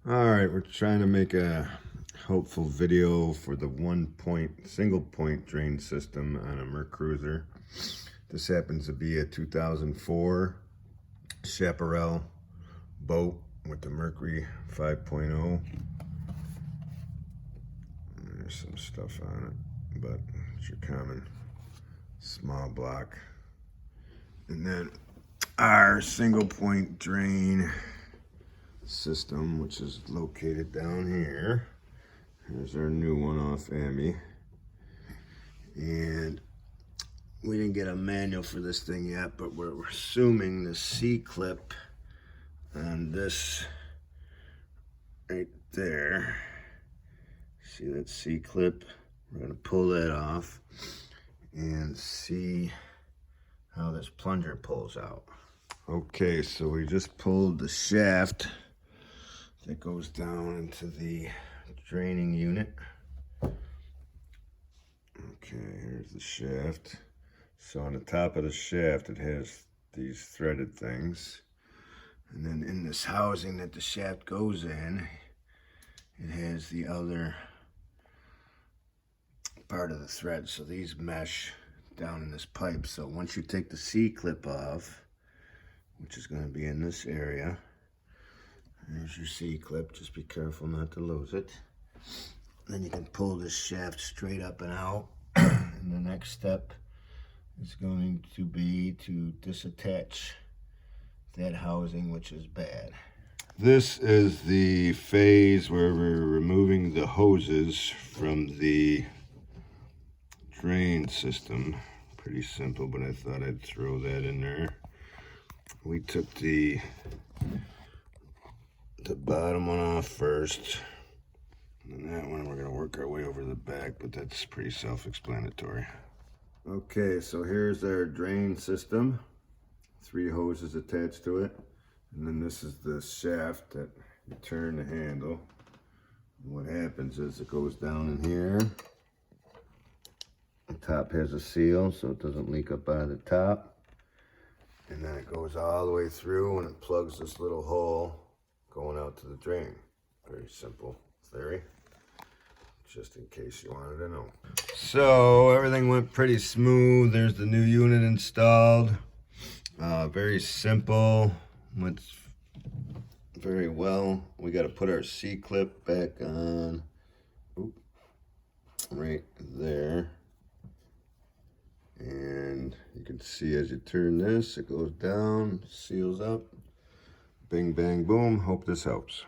All right, we're trying to make a helpful video for the single point drain system on a MerCruiser. This happens to be a 2004 chaparral boat with the Mercury 5.0. There's some stuff on it, but it's your common small block. And then our single point drain system, which is located down here. Here's our new one off AMI. And we didn't get a manual for this thing yet, but we're assuming the C-clip on this right there. See that C-clip? We're gonna pull that off and see how this plunger pulls out. Okay, so we just pulled the shaft that goes down into the draining unit. Okay, here's the shaft. So on the top of the shaft, it has these threaded things. And then in this housing that the shaft goes in, it has the other part of the thread. So these mesh down in this pipe. So once you take the C-clip off, which is going to be in this area, there's your C-clip. Just be careful not to lose it. Then you can pull this shaft straight up and out. And the next step is going to be to disattach that housing, which is bad. This is the phase where we're removing the hoses from the drain system. Pretty simple, but I thought I'd throw that in there. We took the bottom one off first, and then that one we're going to work our way over the back, but that's pretty self-explanatory. Okay, so here's our drain system. 3 hoses attached to it, and then this is the shaft that you turn the handle. And what happens is it goes down in here. The top has a seal so it doesn't leak up out of the top, and then it goes all the way through and it plugs this little hole going out to the drain. Very simple theory, just in case you wanted to know. So everything went pretty smooth. There's the new unit installed. Very simple, went very well. We got to put our C-clip back on. Oop, right there. And you can see as you turn this, it goes down, seals up. Bing, bang, boom. Hope this helps.